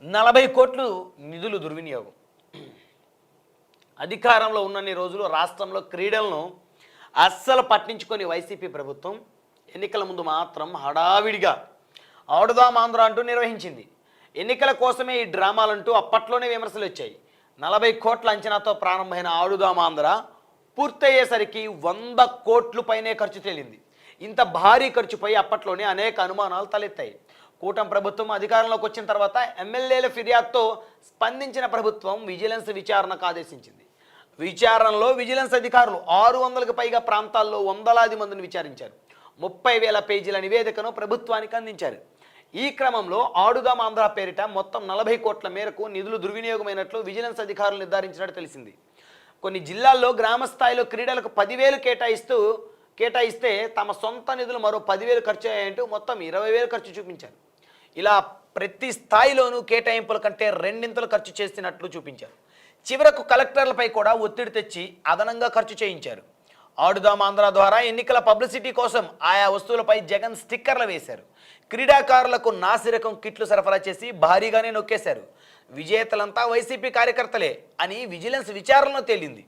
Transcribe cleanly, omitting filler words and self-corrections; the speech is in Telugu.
40 కోట్లు నిధులు దుర్వినియోగం. అధికారంలో ఉన్నన్ని రోజులు రాష్ట్రంలో క్రీడలను అస్సలు పట్టించుకొని వైసీపీ ప్రభుత్వం ఎన్నికల ముందు మాత్రం హడావిడిగా ఆడుదాం ఆంధ్ర అంటూ నిర్వహించింది. ఎన్నికల కోసమే ఈ డ్రామాలంటూ అప్పట్లోనే విమర్శలు వచ్చాయి. 40 కోట్ల అంచనాతో ప్రారంభమైన ఆడుదాం ఆంధ్ర పూర్తయ్యేసరికి 100 కోట్లు పైనే ఖర్చు తేలింది. ఇంత భారీ ఖర్చుపై అప్పట్లోనే అనేక అనుమానాలు తలెత్తాయి. కూటమి ప్రభుత్వం అధికారంలోకి వచ్చిన తర్వాత ఎమ్మెల్యేల ఫిర్యాదుతో స్పందించిన ప్రభుత్వం విజిలెన్స్ విచారణకు ఆదేశించింది. విచారణలో విజిలెన్స్ అధికారులు 600కు పైగా ప్రాంతాల్లో వందలాది మందిని విచారించారు. 30,000 పేజీల నివేదికను ప్రభుత్వానికి అందించారు. ఈ క్రమంలో ఆడుదాం ఆంధ్ర పేరిట మొత్తం 40 కోట్ల మేరకు నిధులు దుర్వినియోగమైనట్లు విజిలెన్స్ అధికారులు నిర్ధారించినట్టు తెలిసింది. కొన్ని జిల్లాల్లో గ్రామ స్థాయిలో క్రీడలకు 10,000 కేటాయిస్తే తమ సొంత నిధులు మరో 10,000 ఖర్చు అయ్యాయంటూ మొత్తం 20,000 ఖర్చు చూపించారు. ఇలా ప్రతి స్థాయిలోనూ కేటాయింపుల కంటే రెండింతలు ఖర్చు చేసినట్లు చూపించారు. చివరకు కలెక్టర్లపై కూడా ఒత్తిడి తెచ్చి అదనంగా ఖర్చు చేయించారు. ఆడుదాం ఆంధ్ర ద్వారా ఎన్నికల పబ్లిసిటీ కోసం ఆయా వస్తువులపై జగన్ స్టిక్కర్లు వేశారు. క్రీడాకారులకు నాసిరకం కిట్లు సరఫరా చేసి భారీగానే నొక్కేశారు. విజేతలంతా వైసీపీ కార్యకర్తలే అని విజిలెన్స్ విచారణలో తేలింది.